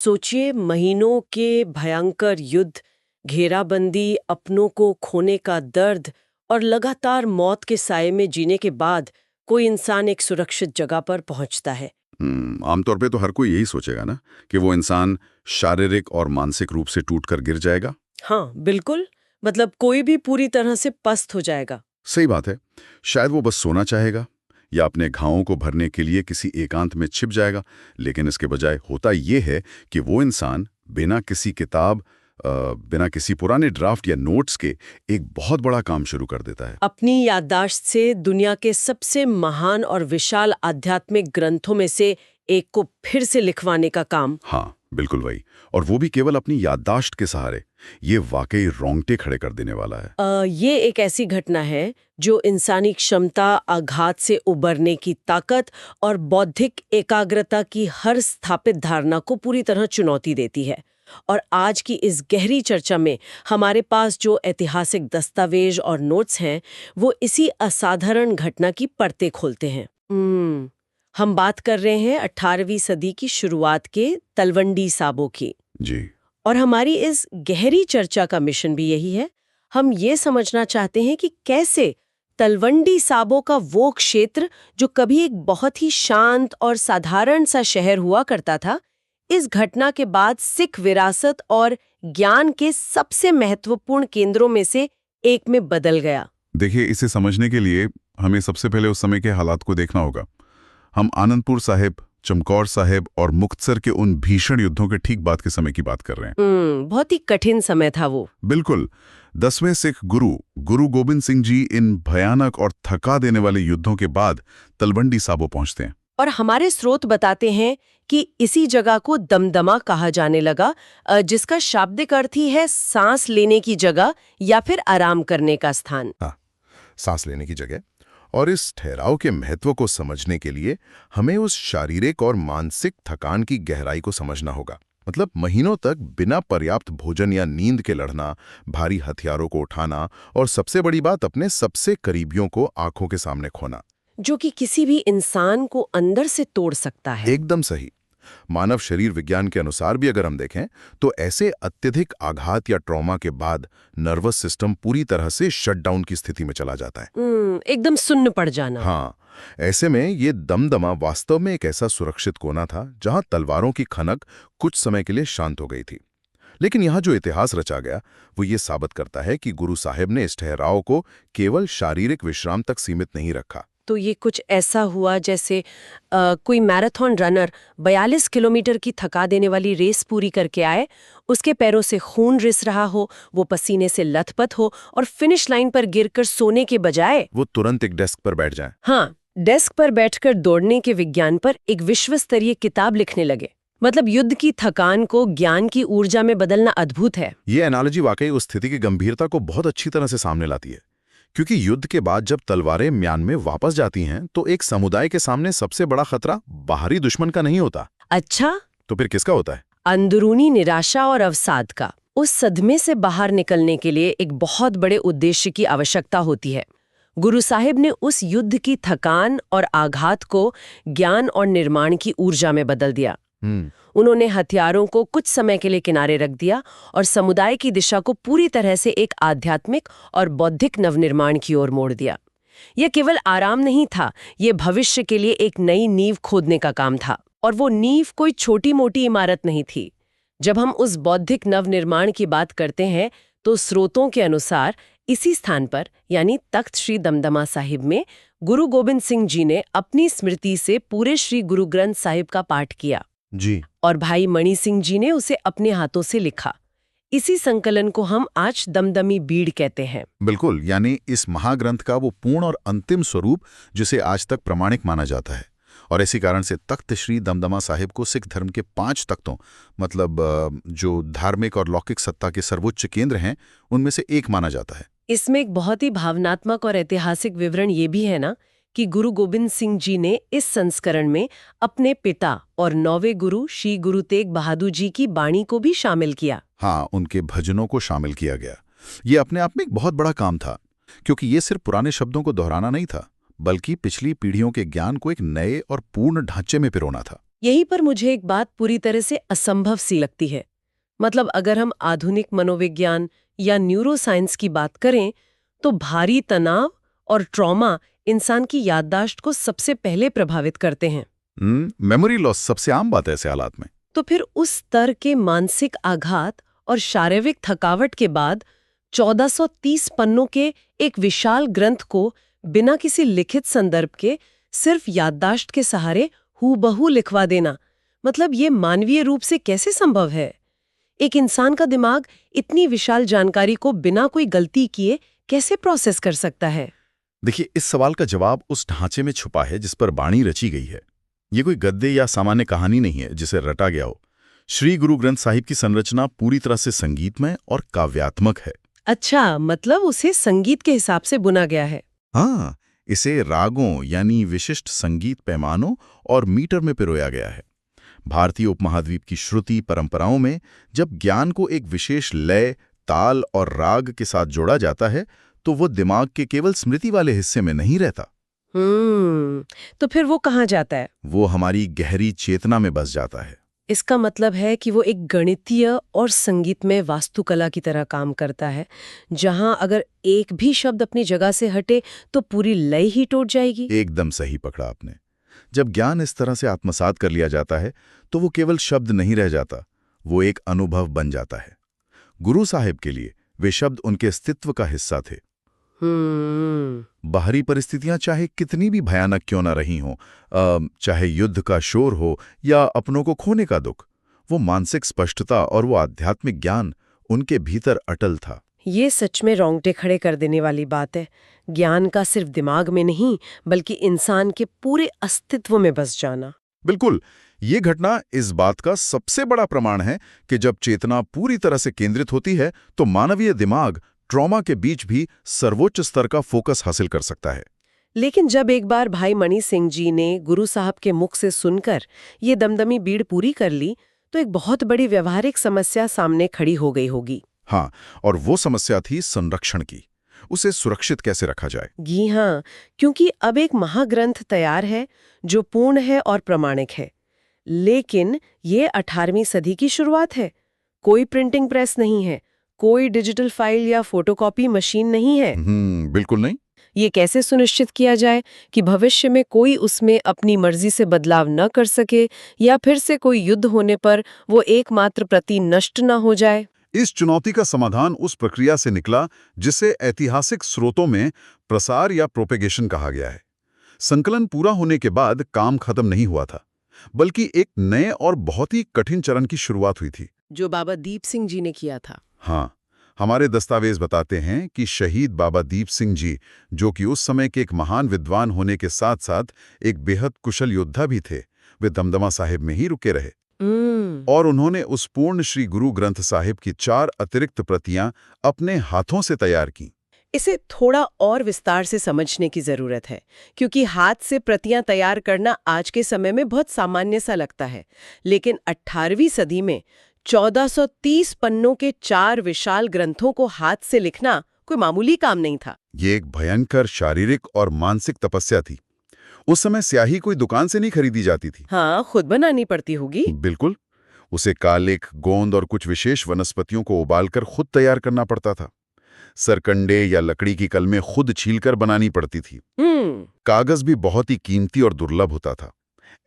सोचिए, महीनों के भयंकर युद्ध, घेराबंदी, अपनों को खोने का दर्द और लगातार मौत के साए में जीने के बाद कोई इंसान एक सुरक्षित जगह पर पहुंचता है। आमतौर पे तो हर कोई यही सोचेगा ना कि वो इंसान शारीरिक और मानसिक रूप से टूटकर गिर जाएगा। हाँ, बिल्कुल। मतलब कोई भी पूरी तरह से पस्त हो जाएगा। सही बात है। शायद वो बस सोना चाहेगा या अपने घावों को भरने के लिए किसी एकांत में छिप जाएगा, लेकिन इसके बजाय होता ये है कि वो इंसान बिना किसी किताब, बिना किसी पुराने ड्राफ्ट या नोट्स के एक बहुत बड़ा काम शुरू कर देता है। अपनी याददाश्त से दुनिया के सबसे महान और विशाल आध्यात्मिक ग्रंथों में से एक को फिर से लिखवाने का काम। हाँ, बिल्कुल वही। और वो भी केवल अपनी याददाश्त के सहारे। ये वाकई रोंगटे खड़े कर देने वाला है। ये एक ऐसी घटना है जो इंसानी क्षमता, आघात से उबरने की ताकत और बौद्धिक एकाग्रता की हर स्थापित धारणा को पूरी तरह चुनौती देती है। और आज की इस गहरी चर्चा में हमारे पास जो ऐतिहासिक दस्तावेज और नोट्स हैं, वो इसी असाधारण घटना की परतें खोलते हैं। हम बात कर रहे हैं 18वीं सदी की शुरुआत के तलवंडी साबो की। जी। और हमारी इस गहरी चर्चा का मिशन भी यही है। हम ये समझना चाहते हैं कि कैसे तलवंडी साबो का वो क्षेत्र, जो कभी एक बहुत ही शांत और साधारण सा शहर हुआ करता था, इस घटना के बाद सिख विरासत और ज्ञान के सबसे महत्वपूर्ण केंद्रों में से एक में बदल गया। देखिए, इसे समझने के लिए हमें सबसे पहले उस समय के हालात को देखना होगा। हम आनंदपुर साहिब, चमकौर साहिब और मुक्तसर के उन भीषण युद्धों के ठीक बाद के समय की बात कर रहे हैं। बहुत ही कठिन समय था वो। बिल्कुल। 10वें सिख गुरु गोबिंद सिंह जी इन भयानक और थका देने वाले युद्धों के बाद तलवंडी साबो पहुंचते हैं। और हमारे स्रोत बताते हैं कि इसी जगह को दमदमा कहा जाने लगा, जिसका शाब्दिक अर्थ ही है सांस लेने की जगह या फिर आराम करने का स्थान। हाँ, सांस लेने की जगह। और इस ठहराव के महत्व को समझने के लिए हमें उस शारीरिक और मानसिक थकान की गहराई को समझना होगा। मतलब महीनों तक बिना पर्याप्त भोजन या नींद के लड़ना, भारी हथियारों को उठाना और सबसे बड़ी बात, अपने सबसे करीबियों को आंखों के सामने खोना, जो कि किसी भी इंसान को अंदर से तोड़ सकता है। एकदम सही। मानव शरीर विज्ञान के अनुसार भी अगर हम देखें तो ऐसे अत्यधिक आघात या ट्रॉमा के बाद नर्वस सिस्टम पूरी तरह से शटडाउन की स्थिति में चला जाता है। एकदम सुन्न पड़ जाना। हाँ, ऐसे में ये दमदमा वास्तव में एक ऐसा सुरक्षित कोना था जहां तलवारों की खनक कुछ समय के लिए शांत हो गई थी। लेकिन यहाँ जो इतिहास रचा गया वो ये साबित करता है कि गुरु साहिब ने इस ठहराव को केवल शारीरिक विश्राम तक सीमित नहीं रखा। तो ये कुछ ऐसा हुआ जैसे कोई मैराथन रनर 42 किलोमीटर की थका देने वाली रेस पूरी करके आए, उसके पैरों से खून रिस रहा हो, वो पसीने से लथपथ हो और फिनिश लाइन पर गिरकर सोने के बजाय वो तुरंत एक डेस्क पर बैठ जाए। हाँ, डेस्क पर बैठकर दौड़ने के विज्ञान पर एक विश्वस्तरीय किताब लिखने लगे। मतलब युद्ध की थकान को ज्ञान की ऊर्जा में बदलना अद्भुत है। ये एनालॉजी वाकई उस स्थिति की गंभीरता को बहुत अच्छी तरह से सामने लाती है, क्योंकि युद्ध के बाद जब तलवारें म्यान में वापस जाती हैं तो एक समुदाय के सामने सबसे बड़ा खतरा बाहरी दुश्मन का नहीं होता। अच्छा, तो फिर किसका होता है? अंदरूनी निराशा और अवसाद का। उस सदमे से बाहर निकलने के लिए एक बहुत बड़े उद्देश्य की आवश्यकता होती है। गुरु साहिब ने उस युद्ध की थकान और आघात को ज्ञान और निर्माण की ऊर्जा में बदल दिया। उन्होंने हथियारों को कुछ समय के लिए किनारे रख दिया और समुदाय की दिशा को पूरी तरह से एक आध्यात्मिक और बौद्धिक नवनिर्माण की ओर मोड़ दिया। यह केवल आराम नहीं था, यह भविष्य के लिए एक नई नींव खोदने का काम था। और वो नींव कोई छोटी मोटी इमारत नहीं थी। जब हम उस बौद्धिक नवनिर्माण की बात करते हैं तो स्रोतों के अनुसार इसी स्थान पर, यानी तख्त श्री दमदमा साहिब में, गुरु गोबिंद सिंह जी ने अपनी स्मृति से पूरे श्री गुरु ग्रंथ साहिब का पाठ किया जी। और भाई मणि सिंह जी ने उसे अपने हाथों से लिखा। इसी संकलन को हम आज दमदमी बीड़ कहते हैं। बिल्कुल, यानी इस महाग्रंथ का वो पूर्ण और अंतिम स्वरूप जिसे आज तक प्रमाणिक माना जाता है। और इसी कारण से तख्त श्री दमदमा साहिब को सिख धर्म के 5 तख्तों, मतलब जो धार्मिक और लौकिक सत्ता के सर्वोच्च केंद्र हैं, उनमें से एक माना जाता है। इसमें एक बहुत ही भावनात्मक और ऐतिहासिक विवरण ये भी है ना कि गुरु गोबिंद सिंह जी ने इस संस्करण में अपने पिता और 9वें गुरु श्री गुरु तेग बहादुर जी की बाणी को भी शामिल किया। हाँ, उनके भजनों को शामिल किया गया। ये अपने आप में एक बहुत बड़ा काम था, क्योंकि ये सिर्फ पुराने शब्दों को दोहराना नहीं था, बल्कि पिछली पीढ़ियों के ज्ञान को एक नए और पूर्ण ढांचे में पिरोना था। यहीं पर मुझे एक बात पूरी तरह से असंभव सी लगती है। मतलब अगर हम आधुनिक मनोविज्ञान या न्यूरोसाइंस की बात करें तो भारी तनाव और ट्रॉमा इंसान की याददाश्त को सबसे पहले प्रभावित करते हैं। मेमोरी लॉस सबसे आम बात है ऐसे हालात में। तो फिर उस स्तर के मानसिक आघात और शारीरिक थकावट के बाद 1430 पन्नों के एक विशाल ग्रंथ को बिना किसी लिखित संदर्भ के सिर्फ याददाश्त के सहारे हूबहू लिखवा देना, मतलब ये मानवीय रूप से कैसे संभव है? एक इंसान का दिमाग इतनी विशाल जानकारी को बिना कोई गलती किए कैसे प्रोसेस कर सकता है? देखिए, इस सवाल का जवाब उस ढांचे में छुपा है जिस पर बाणी रची गई है। ये कोई गद्य या सामान्य कहानी नहीं है जिसे रटा गया हो। श्री गुरु ग्रंथ साहिब की संरचना पूरी तरह से संगीतमय और काव्यात्मक है। अच्छा, मतलब उसे संगीत के हिसाब से बुना गया है। हाँ, इसे रागों यानी विशिष्ट संगीत पैमानों और मीटर में पिरोया गया है। भारतीय उपमहाद्वीप की श्रुति परंपराओं में जब ज्ञान को एक विशेष लय, ताल और राग के साथ जोड़ा जाता है तो वो दिमाग के केवल स्मृति वाले हिस्से में नहीं रहता। तो फिर वो कहाँ जाता है? वो हमारी गहरी चेतना में बस जाता है। इसका मतलब है कि वो एक गणितीय और संगीतमय वास्तुकला की तरह काम करता है, जहां अगर एक भी शब्द अपनी जगह से हटे तो पूरी लय ही टूट जाएगी। एकदम सही पकड़ा आपने। जब ज्ञान इस तरह से आत्मसात कर लिया जाता है तो वो केवल शब्द नहीं रह जाता, वो एक अनुभव बन जाता है। गुरु साहिब के लिए वे शब्द उनके अस्तित्व का हिस्सा थे। बाहरी परिस्थितियां चाहे कितनी भी भयानक क्यों न रही हों, चाहे युद्ध का शोर हो या अपनों को खोने का दुख, वो मानसिक स्पष्टता और वो आध्यात्मिक ज्ञान उनके भीतर अटल था। ये सच में रोंगटे खड़े कर देने वाली बात है। ज्ञान का सिर्फ दिमाग में नहीं बल्कि इंसान के पूरे अस्तित्व में बस जाना। बिल्कुल, ये घटना इस बात का सबसे बड़ा प्रमाण है कि जब चेतना पूरी तरह से केंद्रित होती है तो मानवीय दिमाग ट्रॉमा के बीच भी सर्वोच्च स्तर का फोकस हासिल कर सकता है। लेकिन जब एक बार भाई मणि सिंह जी ने गुरु साहब के मुख से सुनकर ये दमदमी बीड़ पूरी कर ली तो एक बहुत बड़ी व्यवहारिक समस्या सामने खड़ी हो गई होगी। हाँ, और वो समस्या थी संरक्षण की। उसे सुरक्षित कैसे रखा जाए? जी हाँ, क्योंकि अब एक महाग्रंथ तैयार है जो पूर्ण है और प्रमाणिक है, लेकिन ये 18वीं सदी की शुरुआत है। कोई प्रिंटिंग प्रेस नहीं है, कोई डिजिटल फाइल या फोटोकॉपी मशीन नहीं है। बिल्कुल नहीं। ये कैसे सुनिश्चित किया जाए कि भविष्य में कोई उसमें अपनी मर्जी से बदलाव न कर सके या फिर से कोई युद्ध होने पर वो एकमात्र प्रति नष्ट न हो जाए? इस चुनौती का समाधान उस प्रक्रिया से निकला जिसे ऐतिहासिक स्रोतों में प्रसार या प्रोपेगेशन कहा गया है। संकलन पूरा होने के बाद काम खत्म नहीं हुआ था, बल्कि एक नए और बहुत ही कठिन चरण की शुरुआत हुई थी, जो बाबा दीप सिंह जी ने किया था। हाँ, हमारे दस्तावेज बताते हैं कि शहीद बाबा दीप सिंह जी, जो कि उस समय के एक महान विद्वान होने के साथ साथ एक बेहद कुशल योद्धा भी थे, वे दमदमा साहिब में ही रुके रहे और उन्होंने उस पूर्ण श्री गुरु ग्रंथ साहिब की 4 अतिरिक्त प्रतियां अपने हाथों से तैयार की। इसे थोड़ा और विस्तार से समझने की जरूरत है, क्योंकि हाथ से प्रतियां तैयार करना आज के समय में बहुत सामान्य सा लगता है, लेकिन 18वीं सदी में 1430 पन्नों के 4 विशाल ग्रंथों को हाथ से लिखना कोई मामूली काम नहीं था। ये एक भयंकर शारीरिक और मानसिक तपस्या थी। उस समय स्याही कोई दुकान से नहीं खरीदी जाती थी। हाँ, खुद बनानी पड़ती होगी। बिल्कुल, उसे कालिक, गोंद और कुछ विशेष वनस्पतियों को उबालकर खुद तैयार करना पड़ता था। सरकंडे या लकड़ी की कलमें खुद छीलकर बनानी पड़ती थी। कागज भी बहुत ही कीमती और दुर्लभ होता था।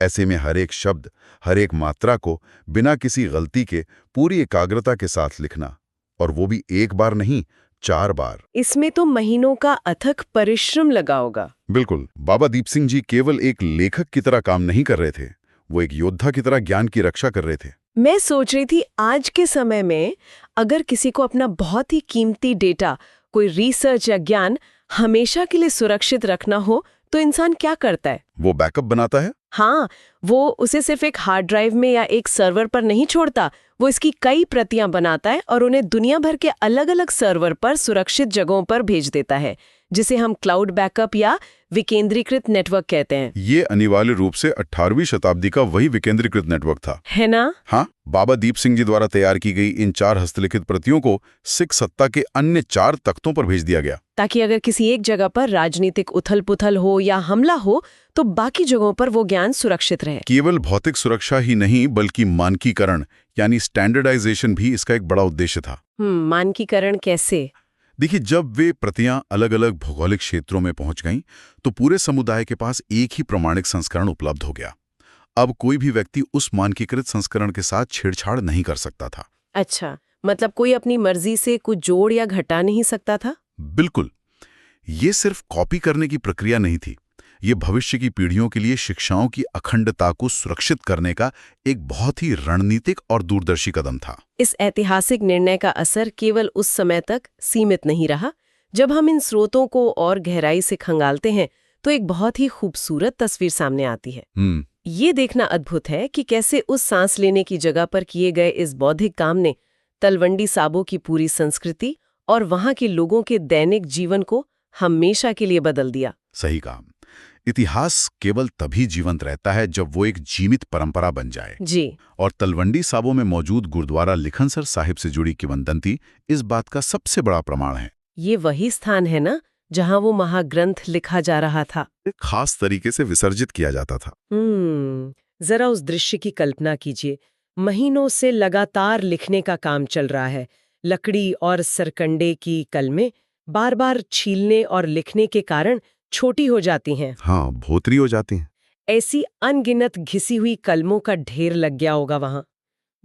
ऐसे में हर एक शब्द, हर एक मात्रा को बिना किसी गलती के पूरी एकाग्रता के साथ लिखना, और वो भी एक बार नहीं, 4 बार। इसमें तो महीनों का अथक परिश्रम लगा होगा। बिल्कुल, बाबा दीप सिंह जी केवल एक लेखक की तरह काम नहीं कर रहे थे, वो एक योद्धा की तरह ज्ञान की रक्षा कर रहे थे। मैं सोच रही थी, आज के समय में अगर किसी को अपना बहुत ही कीमती डेटा, कोई रिसर्च या ज्ञान हमेशा के लिए सुरक्षित रखना हो तो इंसान क्या करता है? वो बैकअप बनाता है। हाँ, वो उसे सिर्फ एक हार्ड ड्राइव में या एक सर्वर पर नहीं छोड़ता, वो इसकी कई प्रतियां बनाता है और उन्हें दुनिया भर के अलग अलग सर्वर पर सुरक्षित जगहों पर भेज देता है, जिसे हम क्लाउड बैकअप या विकेंद्रीकृत नेटवर्क कहते हैं, ये अनिवार्य रूप से 18वीं शताब्दी का वही विकेंद्रीकृत नेटवर्क था। है ना? हाँ, बाबा दीप सिंह जी द्वारा तैयार की गई इन 4 हस्तलिखित प्रतियों को सिख सत्ता के अन्य 4 तख्तों पर भेज दिया गया, ताकि अगर किसी एक जगह पर राजनीतिक उथल-पुथल हो या हमला हो तो बाकी जगहों पर वो ज्ञान सुरक्षित रहे। केवल भौतिक सुरक्षा ही नहीं बल्कि मानकीकरण यानी स्टैंडर्डाइजेशन भी इसका एक बड़ा उद्देश्य था। मानकीकरण कैसे? देखिए, जब वे प्रतियां अलग अलग भौगोलिक क्षेत्रों में पहुंच गईं, तो पूरे समुदाय के पास एक ही प्रमाणिक संस्करण उपलब्ध हो गया। अब कोई भी व्यक्ति उस मानकीकृत संस्करण के साथ छेड़छाड़ नहीं कर सकता था। अच्छा, मतलब कोई अपनी मर्जी से कुछ जोड़ या घटा नहीं सकता था? बिल्कुल। ये सिर्फ कॉपी करने की प्रक्रिया नहीं थी, ये भविष्य की पीढ़ियों के लिए शिक्षाओं की अखंडता को सुरक्षित करने का एक बहुत ही रणनीतिक और दूरदर्शी कदम था। इस ऐतिहासिक निर्णय का असर केवल उस समय तक सीमित नहीं रहा। जब हम इन स्रोतों को और गहराई से खंगालते हैं तो एक बहुत ही खूबसूरत तस्वीर सामने आती है। ये देखना अद्भुत है कि कैसे उस सांस लेने की जगह पर किए गए इस बौद्धिक काम ने तलवंडी साबो की पूरी संस्कृति और वहां के लोगों के दैनिक जीवन को हमेशा के लिए बदल दिया। सही कहा। इतिहास केवल तभी जीवंत रहता है जब वो एक जीवित परंपरा बन जाए। जी। और तलवंडी साबो में मौजूद गुरुद्वारा लिखनसर साहिब से जुड़ी किंवदंती इस बात का सबसे बड़ा प्रमाण है। ये वही स्थान है ना जहां वो महाग्रंथ लिखा जा रहा था, एक खास तरीके से विसर्जित किया जाता था। जरा उस दृश्य की कल्पना कीजिए। महीनों से लगातार लिखने का काम चल रहा है। लकड़ी और सरकंडे की कलमें बार बार छीलने और लिखने के कारण छोटी हो जाती हैं। हाँ, भोतरी हो जाती हैं। ऐसी अनगिनत घिसी हुई कलमों का ढेर लग गया होगा वहां।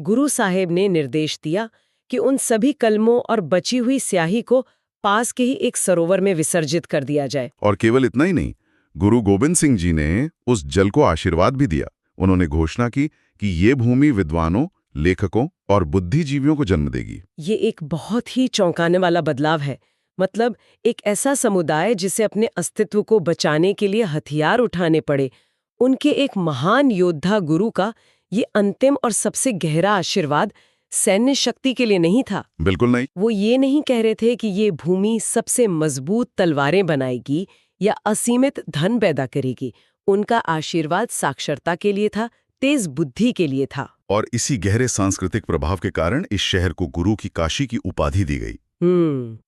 गुरु साहेब ने निर्देश दिया कि उन सभी कलमों और बची हुई स्याही को पास के ही एक सरोवर में विसर्जित कर दिया जाए। और केवल इतना ही नहीं, गुरु गोबिंद सिंह जी ने उस जल को आशीर्वाद भी दिया। उन्होंने घोषणा की कि ये भूमि विद्वानों, लेखकों और बुद्धिजीवियों को जन्म देगी। ये एक बहुत ही चौंकाने वाला बदलाव है। मतलब एक ऐसा समुदाय जिसे अपने अस्तित्व को बचाने के लिए हथियार उठाने पड़े, उनके एक महान योद्धा गुरु का ये अंतिम और सबसे गहरा आशीर्वाद सैन्य शक्ति के लिए नहीं था। बिल्कुल नहीं। वो ये नहीं कह रहे थे कि ये भूमि सबसे मजबूत तलवारें बनाएगी या असीमित धन पैदा करेगी। उनका आशीर्वाद साक्षरता के लिए था, तेज बुद्धि के लिए था। और इसी गहरे सांस्कृतिक प्रभाव के कारण इस शहर को गुरु की काशी की उपाधि दी गई।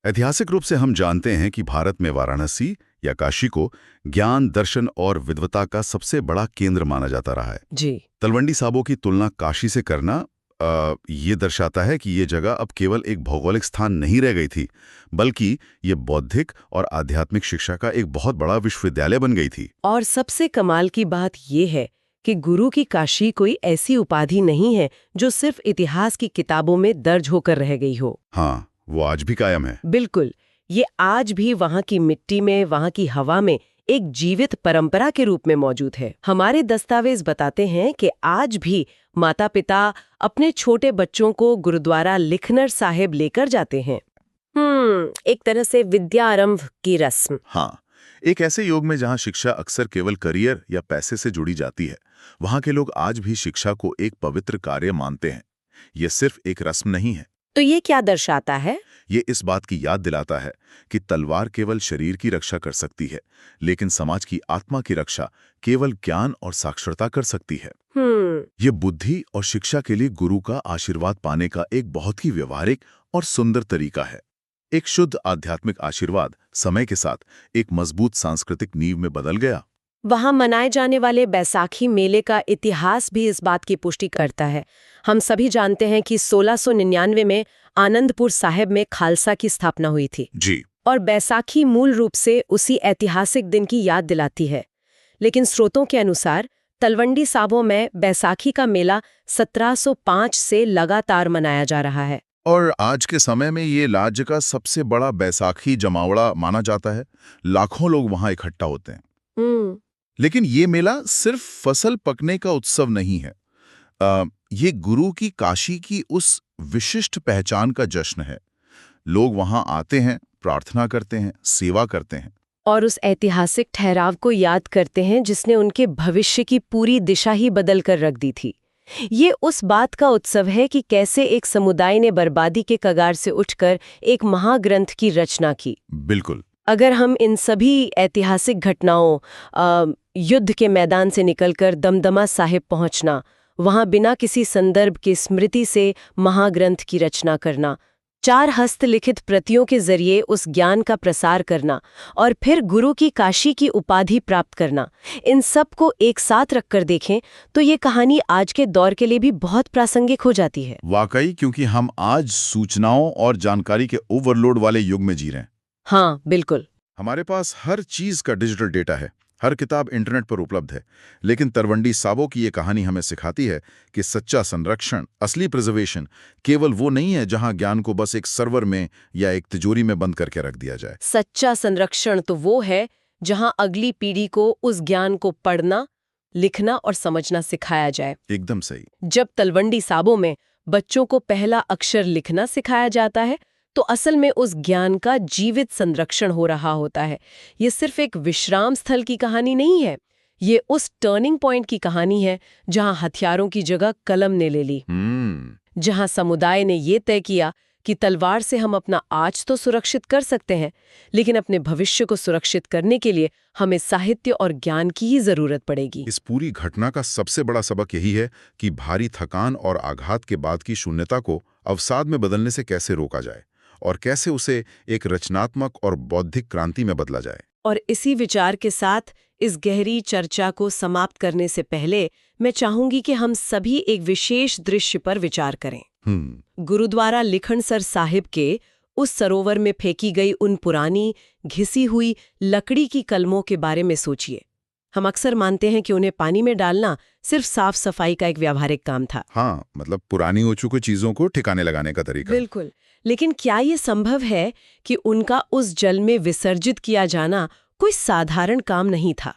ऐतिहासिक रूप से हम जानते हैं कि भारत में वाराणसी या काशी को ज्ञान, दर्शन और विद्वता का सबसे बड़ा केंद्र माना जाता रहा है। जी। तलवंडी साबो की तुलना काशी से करना ये दर्शाता है कि ये जगह अब केवल एक भौगोलिक स्थान नहीं रह गई थी, बल्कि ये बौद्धिक और आध्यात्मिक शिक्षा का एक बहुत बड़ा विश्वविद्यालय बन गई थी। और सबसे कमाल की बात ये है कि गुरु की काशी कोई ऐसी उपाधि नहीं है जो सिर्फ इतिहास की किताबों में दर्ज होकर रह गई हो। हाँ, वो आज भी कायम है। बिल्कुल, ये आज भी वहाँ की मिट्टी में, वहाँ की हवा में एक जीवित परंपरा के रूप में मौजूद है। हमारे दस्तावेज बताते हैं कि आज भी माता-पिता अपने छोटे बच्चों को गुरुद्वारा लिखनर साहिब लेकर जाते हैं। एक तरह से विद्या आरंभ की रस्म। हाँ, एक ऐसे युग में जहाँ शिक्षा अक्सर केवल करियर या पैसे से जुड़ी जाती है, वहाँ के लोग आज भी शिक्षा को एक पवित्र कार्य मानते हैं। ये सिर्फ एक रस्म नहीं है। तो ये क्या दर्शाता है? ये इस बात की याद दिलाता है कि तलवार केवल शरीर की रक्षा कर सकती है, लेकिन समाज की आत्मा की रक्षा केवल ज्ञान और साक्षरता कर सकती है। ये बुद्धि और शिक्षा के लिए गुरु का आशीर्वाद पाने का एक बहुत ही व्यवहारिक और सुंदर तरीका है। एक शुद्ध आध्यात्मिक आशीर्वाद समय के साथ एक मजबूत सांस्कृतिक नींव में बदल गया। वहाँ मनाए जाने वाले बैसाखी मेले का इतिहास भी इस बात की पुष्टि करता है। हम सभी जानते हैं कि 1699 में आनंदपुर साहिब में खालसा की स्थापना हुई थी। जी। और बैसाखी मूल रूप से उसी ऐतिहासिक दिन की याद दिलाती है। लेकिन स्रोतों के अनुसार तलवंडी साबो में बैसाखी का मेला 1705 से लगातार मनाया जा रहा है। और आज के समय में ये राज्य का सबसे बड़ा बैसाखी जमावड़ा माना जाता है। लाखों लोग वहां इकट्ठा होते हैं। लेकिन ये मेला सिर्फ फसल पकने का उत्सव नहीं है। ये गुरु की काशी की उस विशिष्ट पहचान का जश्न है। लोग वहां आते हैं, प्रार्थना करते हैं, सेवा करते हैं और उस ऐतिहासिक ठहराव को याद करते हैं जिसने उनके भविष्य की पूरी दिशा ही बदल कर रख दी थी। ये उस बात का उत्सव है कि कैसे एक समुदाय ने बर्बादी के कगार से उठकर एक महाग्रंथ की रचना की। बिल्कुल। अगर हम इन सभी ऐतिहासिक घटनाओं, युद्ध के मैदान से निकलकर दमदमा साहिब पहुंचना, वहां बिना किसी संदर्भ की स्मृति से महाग्रंथ की रचना करना, 4 हस्तलिखित प्रतियों के जरिए उस ज्ञान का प्रसार करना और फिर गुरु की काशी की उपाधि प्राप्त करना, इन सब को एक साथ रखकर देखें तो ये कहानी आज के दौर के लिए भी बहुत प्रासंगिक हो जाती है। वाकई, क्योंकि हम आज सूचनाओं और जानकारी के ओवरलोड वाले युग में जी रहे हैं। हाँ, बिल्कुल। हमारे पास हर चीज का डिजिटल डेटा है, हर किताब इंटरनेट पर उपलब्ध है, लेकिन तरवंडी साबो की ये कहानी हमें सिखाती है कि सच्चा संरक्षण, असली प्रिजर्वेशन केवल वो नहीं है जहां ज्ञान को बस एक सर्वर में या एक तिजोरी में बंद करके रख दिया जाए। सच्चा संरक्षण तो वो है जहां अगली पीढ़ी को उस ज्ञान को पढ़ना, लिखना और समझना सिखाया जाए। एकदम सही। जब तलवंडी साबो में बच्चों को पहला अक्षर लिखना सिखाया जाता है तो असल में उस ज्ञान का जीवित संरक्षण हो रहा होता है। ये सिर्फ एक विश्राम स्थल की कहानी नहीं है, ये उस टर्निंग पॉइंट की कहानी है जहां हथियारों की जगह कलम ने ले ली, जहां समुदाय ने ये तय किया कि तलवार से हम अपना आज तो सुरक्षित कर सकते हैं, लेकिन अपने भविष्य को सुरक्षित करने के लिए हमें साहित्य और ज्ञान की ही जरूरत पड़ेगी। इस पूरी घटना का सबसे बड़ा सबक यही है कि भारी थकान और आघात के बाद की शून्यता को अवसाद में बदलने से कैसे रोका जाए और कैसे उसे एक रचनात्मक और बौद्धिक क्रांति में बदला जाए। और इसी विचार के साथ इस गहरी चर्चा को समाप्त करने से पहले मैं चाहूंगी कि हम सभी एक विशेष दृश्य पर विचार करें। गुरुद्वारा लिखणसर साहिब के उस सरोवर में फेंकी गई उन पुरानी घिसी हुई लकड़ी की कलमों के बारे में सोचिए। हम अक्सर मानते हैं कि उन्हें पानी में डालना सिर्फ साफ सफाई का एक व्यावहारिक काम था। हाँ, मतलब पुरानी हो चुकी चीजों को ठिकाने लगाने का तरीका। बिल्कुल, लेकिन क्या ये संभव है कि उनका उस जल में विसर्जित किया जाना कोई साधारण काम नहीं था?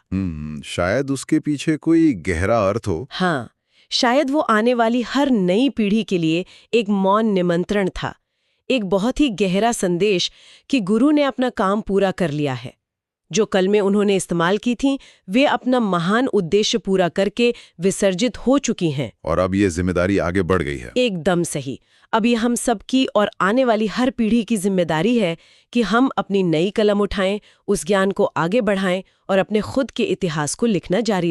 शायद उसके पीछे कोई गहरा अर्थ हो। हाँ, शायद वो आने वाली हर नई पीढ़ी के लिए एक मौन निमंत्रण था, एक बहुत ही गहरा संदेश कि गुरु ने अपना काम पूरा कर लिया है। जो कलमें उन्होंने इस्तेमाल की थीं, वे अपना महान उद्देश्य पूरा करके विसर्जित हो चुकी हैं। और अब ये जिम्मेदारी आगे बढ़ गई है। एकदम सही। अब ये हम सबकी और आने वाली हर पीढ़ी की जिम्मेदारी है कि हम अपनी नई कलम उठाएं, उस ज्ञान को आगे बढ़ाएं और अपने खुद के इतिहास को लिखना जारी रखें।